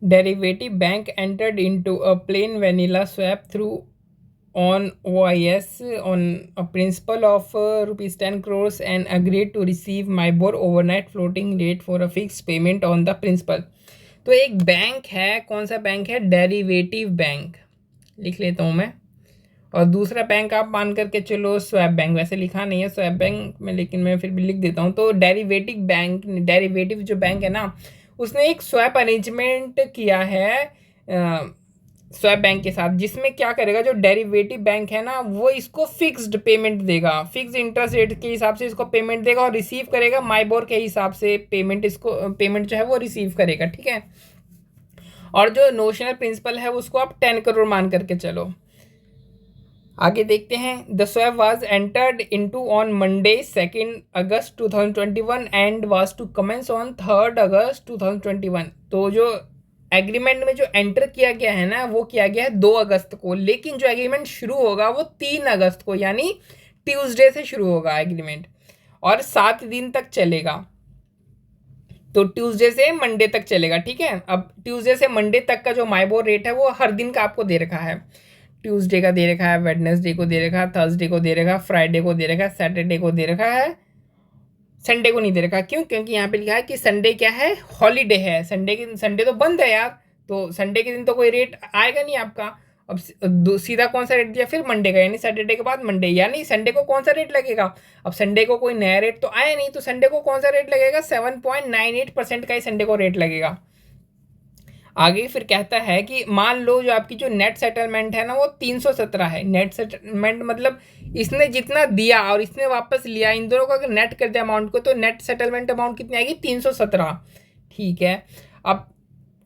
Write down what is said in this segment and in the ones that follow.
Derivative bank entered into a plain vanilla swap through on OIS on a principal of rupees 10 crores and agreed to receive MIBOR overnight floating rate for a fixed payment on the principal। तो एक bank है, कौन सा bank है? Derivative bank, लिख लेता हूँ मैं। और दूसरा बैंक आप मान करके चलो स्वैप बैंक, वैसे लिखा नहीं है स्वैप बैंक में, लेकिन मैं फिर भी लिख देता हूँ। तो डेरिवेटिव बैंक, डेरिवेटिव जो बैंक है ना, उसने एक स्वैप अरेंजमेंट किया है स्वैप बैंक के साथ, जिसमें क्या करेगा, जो डेरिवेटिव बैंक है ना वो इसको फिक्स्ड पेमेंट देगा, फिक्स्ड इंटरेस्ट रेट के हिसाब से इसको पेमेंट देगा और रिसीव करेगा माइबोर के हिसाब से पेमेंट, इसको पेमेंट जो है वो रिसीव करेगा, ठीक है। और जो नोशनल प्रिंसिपल है उसको आप 10 करोड़ मान करके चलो। आगे देखते हैं। The swap was entered into on Monday 2 August 2021 and was to commence on 3 August 2021। तो जो एग्रीमेंट में जो एंटर किया गया है ना वो किया गया है 2 अगस्त को, लेकिन जो एग्रीमेंट शुरू होगा वो 3 अगस्त को, यानी ट्यूसडे से शुरू होगा एग्रीमेंट और 7 दिन तक चलेगा। तो ट्यूसडे से मंडे तक चलेगा, ठीक है। अब ट्यूसडे से मंडे तक का जो माइबोर रेट है वो हर दिन का आपको दे रखा है। ट्यूसडे का दे रखा है, वेडनेसडे को दे रखा है, थर्सडे को दे रखा है, फ्राइडे को दे रखा है, सैटरडे को दे रखा है, संडे को नहीं दे रखा। क्यों? क्योंकि यहाँ पे लिखा है कि संडे क्या है, हॉलीडे है। संडे तो बंद है यार, तो संडे के दिन तो कोई रेट आएगा नहीं आपका। अब सीधा कौन सा रेट दिया फिर? मंडे का, यानी सैटरडे के बाद मंडे, यानी संडे को कौन सा रेट लगेगा? अब संडे को कोई नया रेट तो आया नहीं, तो संडे को कौन सा रेट लगेगा? 7.98% का ही संडे को रेट लगेगा। आगे फिर कहता है कि मान लो जो आपकी जो नेट सेटलमेंट है ना वो 317 है। नेट सेटलमेंट मतलब इसने जितना दिया और इसने वापस लिया, इन दोनों का अगर नेट कर दिया अमाउंट को, तो नेट सेटलमेंट अमाउंट कितनी आएगी? 317, ठीक है। अब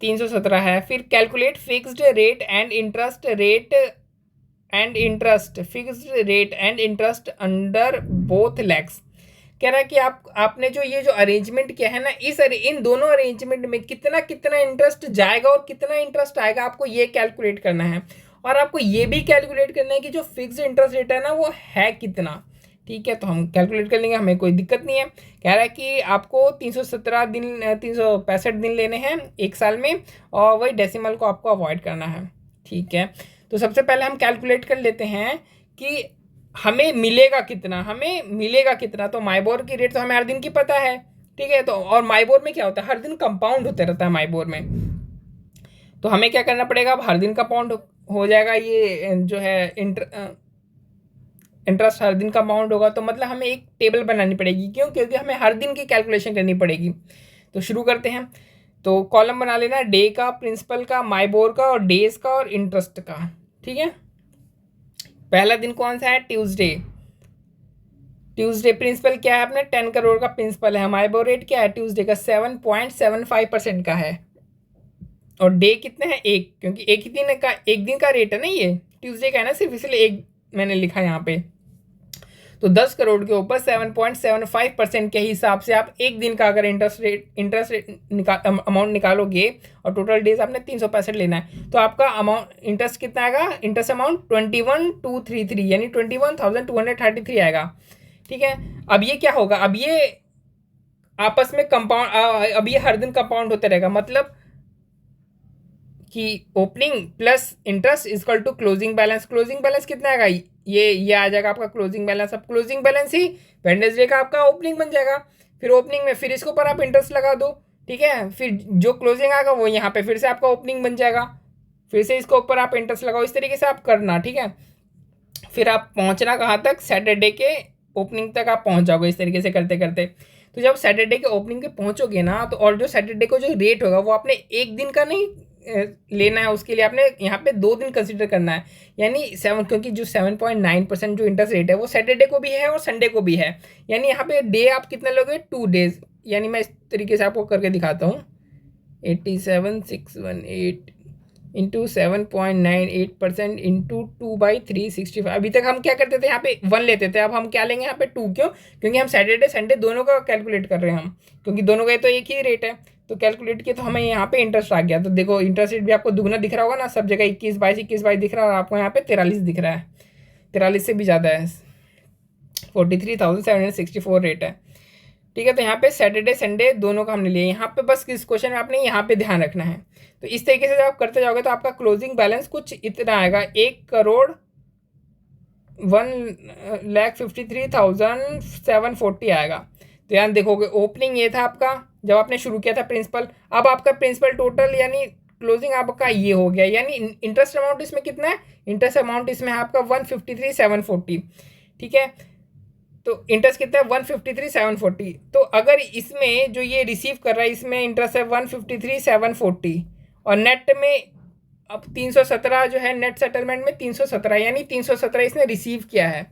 317 है, फिर calculate fixed rate and interest rate fixed rate and interest under both legs. कह रहा है कि आपने जो ये जो अरेंजमेंट किया है ना, इन दोनों अरेंजमेंट में कितना कितना इंटरेस्ट जाएगा और कितना इंटरेस्ट आएगा, आपको ये कैलकुलेट करना है। और आपको ये भी कैलकुलेट करना है कि जो फिक्स्ड इंटरेस्ट रेट है ना वो है कितना, ठीक है। तो हम कैलकुलेट कर लेंगे, हमें कोई दिक्कत नहीं है। कह रहा है कि आपको 317 दिन 365 दिन लेने हैं एक साल में, और वही डेसिमल को आपको अवॉइड करना है, ठीक है। तो सबसे पहले हम कैलकुलेट कर लेते हैं कि हमें मिलेगा कितना। तो माइबोर की रेट तो हमें हर दिन की पता है, ठीक है। तो और माइबोर में क्या होता है, हर दिन कंपाउंड होते रहता है माइबोर में। तो हमें क्या करना पड़ेगा, अब हर दिन कंपाउंड हो जाएगा, ये जो है इंटरेस्ट हर दिन कंपाउंड होगा, तो मतलब हमें एक टेबल बनानी पड़ेगी। क्यों? क्योंकि हमें हर दिन की कैलकुलेशन करनी पड़ेगी। तो शुरू करते हैं। तो कॉलम बना लेना, डे का, प्रिंसिपल का, माइबोर का और डेज का और इंटरेस्ट का, ठीक है। पहला दिन कौन सा है? ट्यूसडे। प्रिंसिपल क्या है अपने? 10 करोड़ का प्रिंसिपल है। माइबोर रेट क्या है ट्यूसडे का? 7.75% का है। और डे कितने हैं? एक, क्योंकि एक दिन का रेट है ना, ये ट्यूसडे का है ना सिर्फ, इसलिए एक मैंने लिखा यहाँ पे। तो 10 करोड़ के ऊपर 7.75% के हिसाब से आप एक दिन का अगर इंटरेस्ट रेट अमाउंट निकालोगे, और टोटल डेज आपने 365 लेना है, तो आपका अमाउंट इंटरेस्ट कितना आएगा? इंटरेस्ट अमाउंट 21,233 यानी 21,233 आएगा, ठीक है। अब ये क्या होगा, अब ये आपस में कंपाउंड, अब ये हर दिन कंपाउंड होते रहेगा, मतलब कि opening plus interest equal to closing balance. Closing balance कितना आएगा? ये आ जाएगा आपका क्लोजिंग बैलेंस। अब क्लोजिंग बैलेंस ही वेडनेसडे का आपका ओपनिंग बन जाएगा। फिर ओपनिंग में फिर इसके ऊपर आप इंटरेस्ट लगा दो, ठीक है। फिर जो क्लोजिंग आएगा वो यहाँ पे फिर से आपका ओपनिंग बन जाएगा, फिर से इसके ऊपर आप इंटरेस्ट लगाओ। इस तरीके से आप करना, ठीक है। फिर आप पहुँचना कहाँ तक? सैटरडे के ओपनिंग तक आप पहुँच जाओगे इस तरीके से करते करते। तो जब सैटरडे के ओपनिंग पे पहुँचोगे ना, तो और जो सैटरडे को जो रेट होगा वो आपने एक दिन का नहीं लेना है, उसके लिए आपने यहाँ पे 2 दिन कंसिडर करना है। यानी 7, क्योंकि जो 7.9% जो इंटरेस्ट रेट है वो सैटरडे को भी है और संडे को भी है, यानी यहाँ पे डे आप कितना लोगे? 2 डेज। यानी मैं इस तरीके से आपको करके दिखाता हूँ। 87,618 इंटू 7.98% इंटू 2/365। अभी तक हम क्या करते थे, यहाँ पे 1 लेते थे, अब हम क्या लेंगे यहाँ पे 2। क्यों? क्योंकि हम सैटरडे संडे दोनों का कैलकुलेट कर रहे हैं हम, क्योंकि दोनों का तो एक ही रेट है। तो कैलकुलेट किया तो हमें यहाँ पे इंटरेस्ट आ गया। तो देखो इंटरेस्ट रेट भी आपको दुगना दिख रहा होगा ना, सब जगह 21/22 दिख रहा है, और आपको यहाँ पे 43 दिख रहा है। 43 से भी ज़्यादा है, 43,764 रेट है, ठीक है। तो यहाँ पे सैटरडे संडे दोनों का हमने लिया। यहाँ पे बस इस क्वेश्चन में आपने यहाँ पे ध्यान रखना है। तो इस तरीके से जब आप करते जाओगे तो आपका क्लोजिंग बैलेंस कुछ इतना आएगा, 1,53,740 आएगा। तो यहाँ देखोगे ओपनिंग ये था आपका जब आपने शुरू किया था प्रिंसिपल, अब आपका प्रिंसिपल टोटल यानी क्लोजिंग आपका ये हो गया, यानी इंटरेस्ट अमाउंट इसमें कितना है, इंटरेस्ट अमाउंट इसमें आपका 153,740। ठीक है, तो इंटरेस्ट कितना है 153,740। तो अगर इसमें जो ये रिसीव कर रहा है इसमें इंटरेस्ट है 153,740 और नेट में अब 317 जो है नेट सेटलमेंट में 317, यानी 317 इसने रिसीव किया है।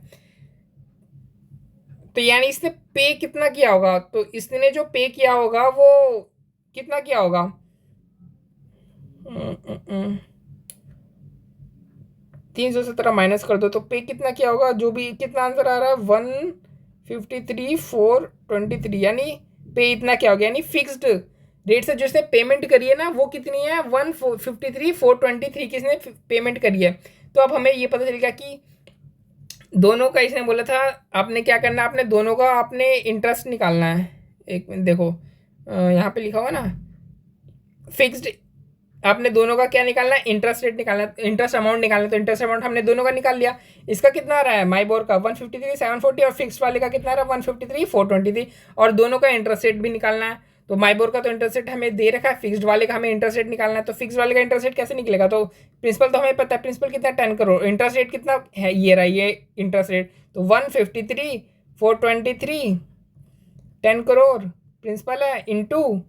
तो यानी इसने पे कितना किया होगा, तो इसने जो पे किया होगा वो कितना किया होगा, 317 माइनस कर दो तो पे कितना किया होगा, जो भी कितना आंसर आ रहा है 153,423, यानी पे इतना क्या हो गया, यानी फिक्स्ड रेट से जो इसने पेमेंट करी है ना वो कितनी है 153,423 की इसने पेमेंट करी है। तो अब हमें ये पता चलेगा कि दोनों का इसने बोला था आपने क्या करना है, आपने दोनों का आपने इंटरेस्ट निकालना है। एक मिनट देखो यहाँ पे लिखा हुआ ना फिक्स्ड, आपने दोनों का क्या निकालना है, इंटरेस्ट रेट निकालना है, इंटरेस्ट अमाउंट निकालना है। तो इंटरेस्ट अमाउंट हमने दोनों का निकाल लिया। इसका कितना आ रहा है माइबोर का 153,740 और फिक्स वाले का कितना आ रहा है 153,423, और दोनों का इंटरेस्ट रेट भी निकालना है। तो माइबोर का तो इंटरेस्ट रेट हमें दे रखा है, फिक्स्ड वाले का हमें इंटरेस्ट रेट निकालना है। तो फिक्स वाले का इंटरेस्ट रेट कैसे निकलेगा, तो प्रिंसिपल तो हमें पता है, प्रिंसिपल कितना 10 करोड़, इंटरेस्ट रेट कितना है ये रहा ये इंटरेस्ट रेट, तो 153,423 10 करोड़ प्रिंसिपल है, इंटू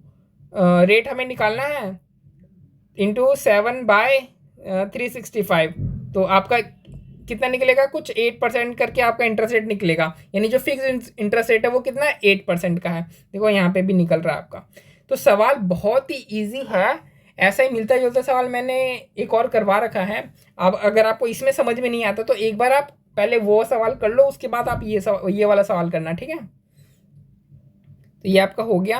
रेट हमें निकालना है इंटू 7/365। तो आपका कितना निकलेगा, कुछ 8% करके आपका इंटरेस्ट रेट निकलेगा, यानी जो फिक्स इंटरेस्ट रेट है वो कितना 8% का है। देखो यहाँ पे भी निकल रहा है आपका। तो सवाल बहुत ही ईजी है, ऐसा ही मिलता जुलता सवाल मैंने एक और करवा रखा है। अब अगर आपको इसमें समझ में नहीं आता तो एक बार आप पहले वो सवाल कर लो, उसके बाद आप ये वाला सवाल करना, ठीक है। तो ये आपका हो गया।